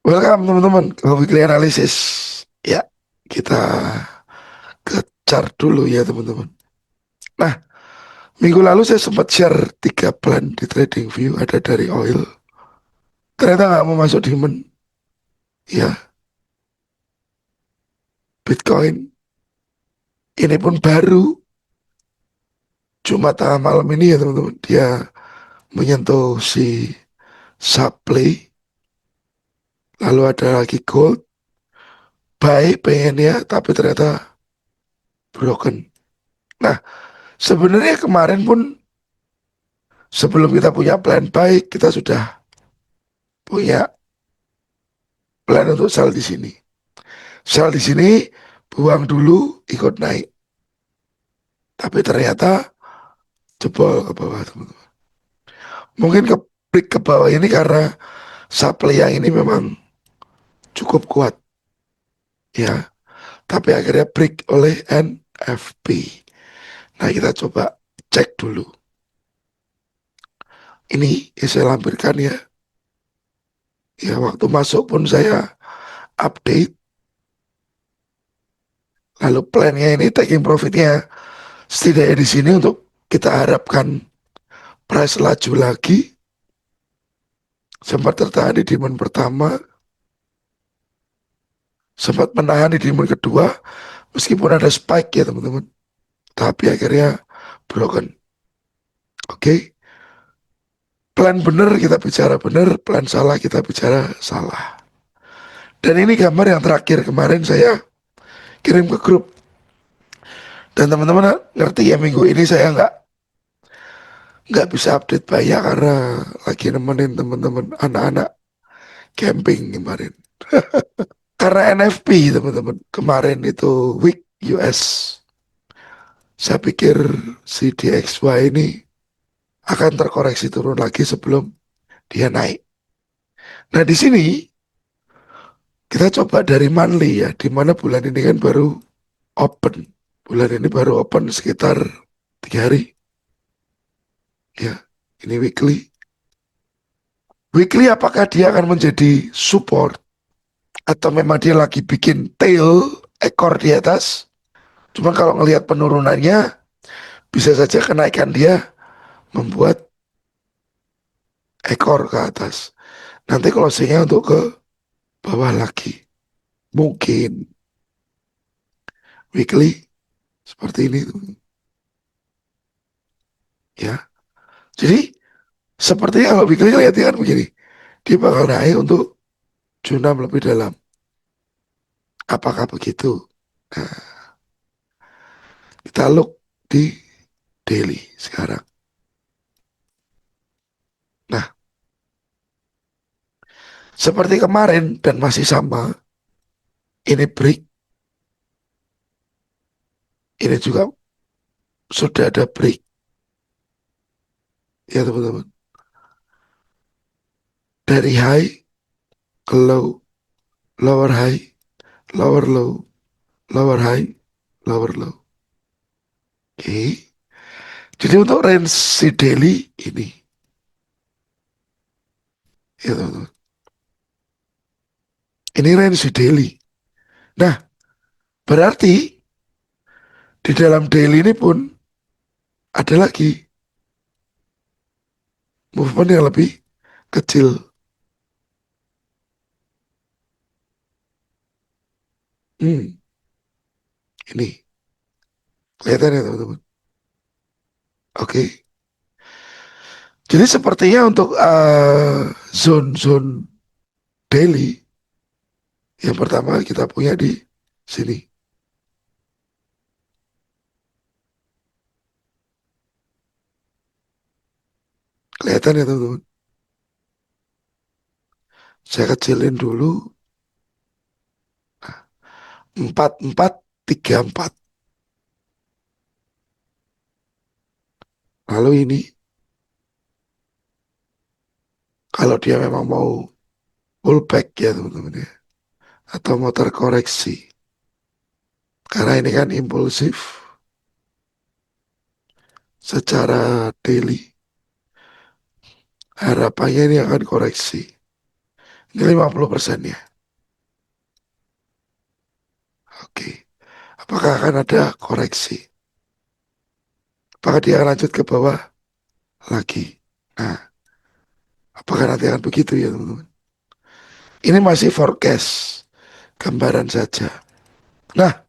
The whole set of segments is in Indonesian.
Welcome teman-teman ke Weekly Analysis. Ya, kita ke chart dulu ya teman-teman. Nah, minggu lalu saya sempat share 3 plan di TradingView, ada dari oil. Ternyata nggak mau masuk demand. Ya, Bitcoin ini pun baru cuma tengah malam ini ya teman-teman. Dia menyentuh si supply. Lalu ada lagi gold. Buy pengennya tapi ternyata broken. Nah, sebenarnya kemarin pun sebelum kita punya plan buy, kita sudah punya plan untuk sell di sini. Sell di sini, buang dulu, ikut naik. Tapi ternyata jebol ke bawah, teman-teman. Mungkin ke break ke bawah ini karena supply yang ini memang cukup kuat, ya. Tapi akhirnya break oleh NFP. Nah, kita coba cek dulu. Ini yang saya lampirkan ya. Ya, waktu masuk pun saya update. Lalu plannya ini taking profitnya setidaknya di sini untuk kita harapkan price laju lagi. Sempat tertahan di demand pertama, sempat menahan di demand kedua, meskipun ada spike ya teman-teman. Tapi akhirnya broken. Oke, plan benar kita bicara benar, plan salah kita bicara salah. Dan ini gambar yang terakhir kemarin saya kirim ke grup. Dan teman-teman ngerti ya, minggu ini saya nggak bisa update banyak karena lagi nemenin teman-teman anak-anak camping kemarin. Karena NFP teman-teman, kemarin itu week US. Saya pikir si DXY ini akan terkoreksi turun lagi sebelum dia naik. Nah, di sini kita coba dari monthly ya, di mana bulan ini kan baru open. Bulan ini baru open sekitar 3 hari. Ya, ini weekly. Weekly apakah dia akan menjadi support atau memang dia lagi bikin tail ekor di atas? Cuma kalau ngelihat penurunannya, bisa saja kenaikan dia membuat ekor ke atas. Nanti closingnya untuk ke bawah lagi. Mungkin weekly seperti ini ya. Jadi sepertinya kalau weekly lihat kan begini, dia bakal naik untuk jurnal lebih dalam. Apakah begitu? Nah, kita look di daily sekarang. Nah, seperti kemarin dan masih sama, ini break, ini juga sudah ada break. Ya teman-teman. Dari high ke low, lower high, lower low, lower high, lower low. Oke. Jadi untuk range si daily ini, ya teman-teman. Ini range si daily. Nah, berarti di dalam daily ini pun ada lagi movement yang lebih kecil. Hmm, ini kelihatan ya teman-teman. Oke. Jadi sepertinya untuk zone-zone daily yang pertama kita punya di sini. Kelihatan ya teman-teman. Saya kecilin dulu. 4434. Lalu ini kalau dia memang mau pullback ya teman-teman ya, atau mau terkoreksi. Karena ini kan impulsif secara daily. Harapannya ini akan koreksi. Ini 50% ya. Oke. Apakah akan ada koreksi? Apakah dia akan lanjut ke bawah lagi? Nah, apakah nanti akan begitu ya teman-teman? Ini masih forecast, gambaran saja. Nah,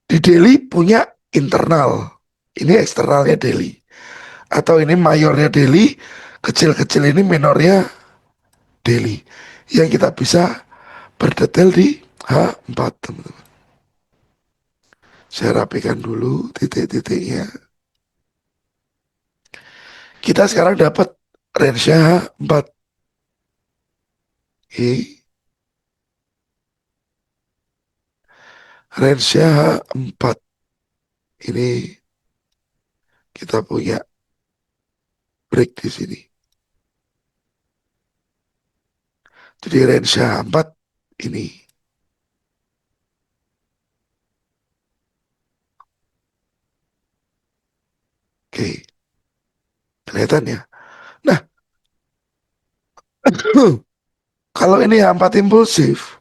di daily punya internal. Ini eksternalnya daily. Atau ini mayornya daily, kecil-kecil ini minornya daily. Yang kita bisa berdetail di H4 teman-teman. Saya rapikan dulu titik-titiknya. Kita sekarang dapat range-nya H4. Oke. Range-nya H4. Ini kita punya break di sini. Jadi range H4 ini. Oke. Kelihatan ya. Nah, kalau ini H4 impulsif,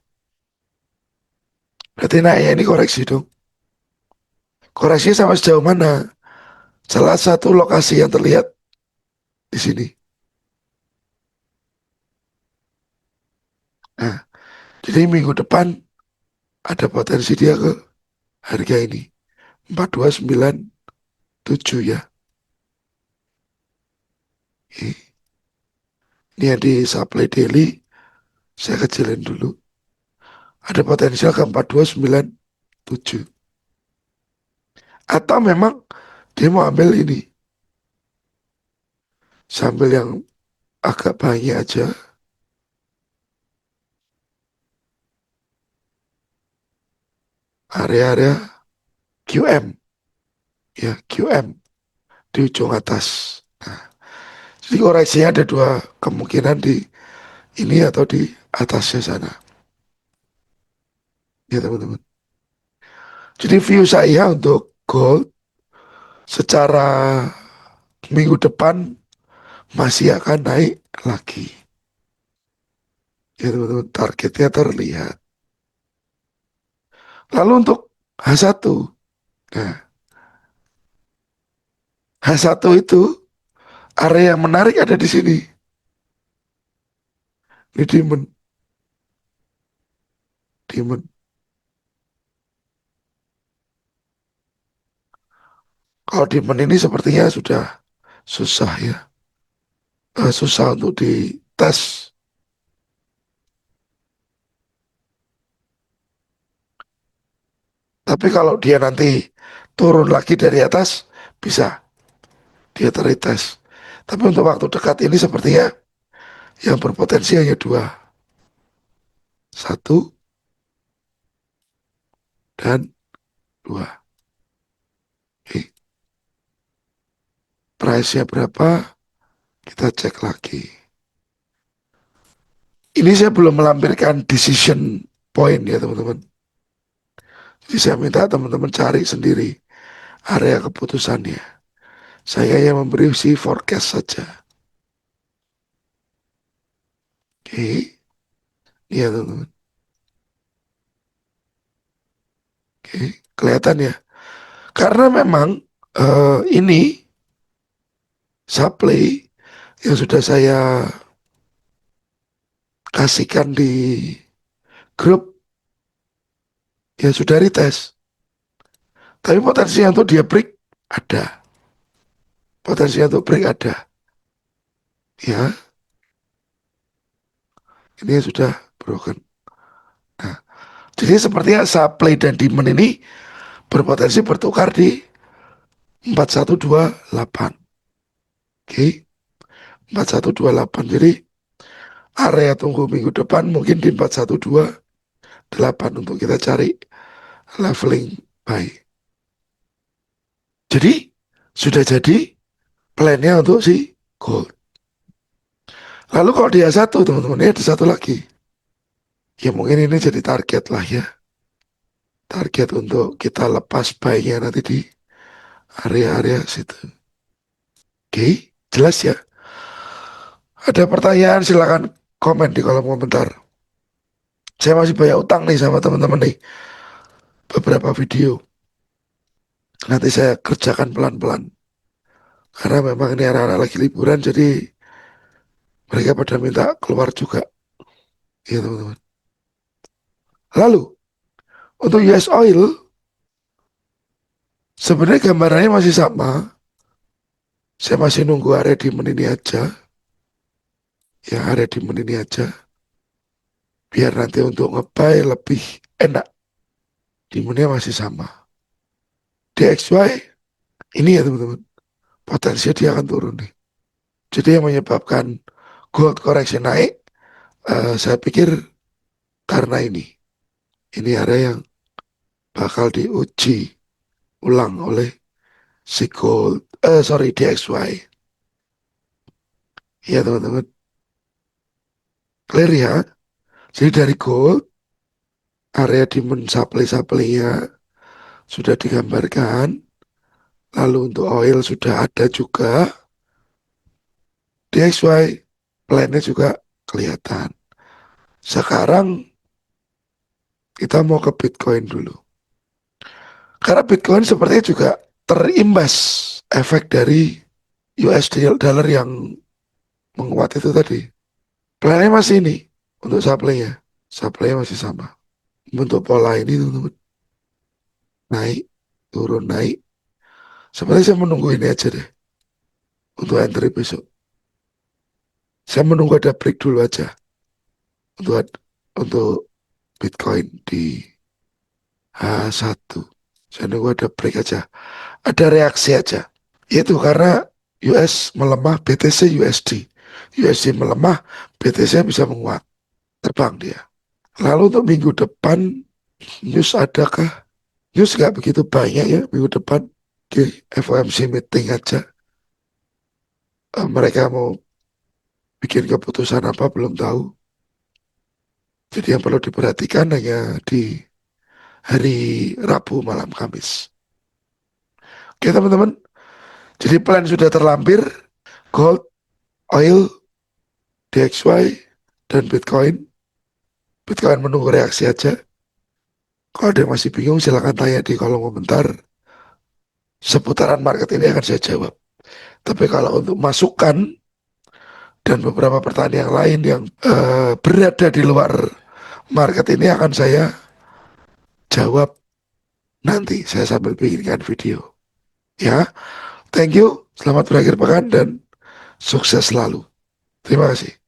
berarti naiknya ini koreksi dong. Koreksinya sama sejauh mana? Salah satu lokasi yang terlihat di sini. Nah, jadi minggu depan ada potensi dia ke harga ini. 4297 ya. Ini yang di supply daily, saya kecilin dulu. Ada potensial ke 4297. Atau memang dia mau ambil ini. Sambil yang agak banyak aja. Area-area QM. Ya, QM. Di ujung atas. Nah, jadi koreksinya ada dua kemungkinan di ini atau di atasnya sana. Ya teman-teman. Jadi view saya untuk gold secara minggu depan masih akan naik lagi. Ya teman-teman, targetnya terlihat. Lalu untuk H1, nah H1 itu area yang menarik ada di sini. Ini diamond, diamond. Kalau diamond ini sepertinya sudah susah ya, susah untuk dites. Tapi kalau dia nanti turun lagi dari atas, bisa dia terites. Tapi untuk waktu dekat ini sepertinya yang berpotensi hanya dua. Satu dan dua. Oke. Price-nya berapa? Kita cek lagi. Ini saya belum melampirkan decision point ya teman-teman. Jadi saya minta teman-teman cari sendiri area keputusannya. Saya yang memberi si forecast saja. Oke. Iya teman-teman. Oke. Kelihatan ya. Karena memang ini supply yang sudah saya kasihkan di grup ya sudah retest. Tapi potensinya untuk dia break ada. Potensinya untuk break ada. Ya, ini sudah broken. Nah, jadi sepertinya supply dan demand ini berpotensi bertukar di 4128. Oke, 4128. Jadi area tunggu minggu depan mungkin di 4128 untuk kita cari leveling buy. Jadi sudah jadi plannya untuk si gold. Lalu kalau dia satu teman-teman, ini ada satu lagi. Ya mungkin ini jadi target lah ya. Target untuk kita lepas buy-nya nanti di area-area situ. Oke, jelas ya. Ada pertanyaan silakan komen di kolom komentar. Saya masih banyak utang nih sama teman-teman nih. Beberapa video. Nanti saya kerjakan pelan-pelan. Karena memang ini anak-anak lagi liburan, jadi mereka pada minta keluar juga. Ya teman-teman. Lalu, untuk US Oil, sebenarnya gambarannya masih sama. Saya masih nunggu area demand ini aja. Ya, area demand ini aja. Biar nanti untuk ngebuy lebih enak. Demandnya masih sama. DXY, ini ya teman-teman. Potensinya dia akan turun nih. Jadi yang menyebabkan gold koreksi naik, saya pikir karena ini. Ini area yang bakal diuji ulang oleh si gold, sorry, DXY. Iya teman-teman. Clear ya? Jadi dari gold, area demand supply-supply-nya sudah digambarkan. Lalu untuk oil sudah ada juga. DXY plan-nya juga kelihatan. Sekarang kita mau ke Bitcoin dulu. Karena Bitcoin sepertinya juga terimbas efek dari US dollar yang menguat itu tadi. Plannya masih ini untuk supply-nya. Supply-nya masih sama. Bentuk pola ini teman-teman. Naik, turun, naik. Sebenarnya saya menunggu ini aja deh. Untuk entry besok. Saya menunggu ada break dulu aja. Untuk Bitcoin di H1. Saya nunggu ada break aja. Ada reaksi aja. Itu karena US melemah, BTC USD. USD melemah, BTC bisa menguat. Terbang dia. Lalu untuk minggu depan, news adakah? News nggak begitu banyak ya minggu depan. Oke, FOMC meeting aja. Mereka mau bikin keputusan apa belum tahu. Jadi yang perlu diperhatikan hanya di hari Rabu malam Kamis. Oke teman-teman, jadi plan sudah terlampir. Gold, oil, DXY, dan Bitcoin. Bitcoin menunggu reaksi aja. Kalau ada yang masih bingung silahkan tanya di kolom komentar. Seputaran market ini akan saya jawab. Tapi kalau untuk masukan dan beberapa pertanyaan yang lain yang berada di luar market ini akan saya jawab nanti. Saya sambil bikinkan video. Ya, thank you. Selamat berakhir pekan dan sukses selalu. Terima kasih.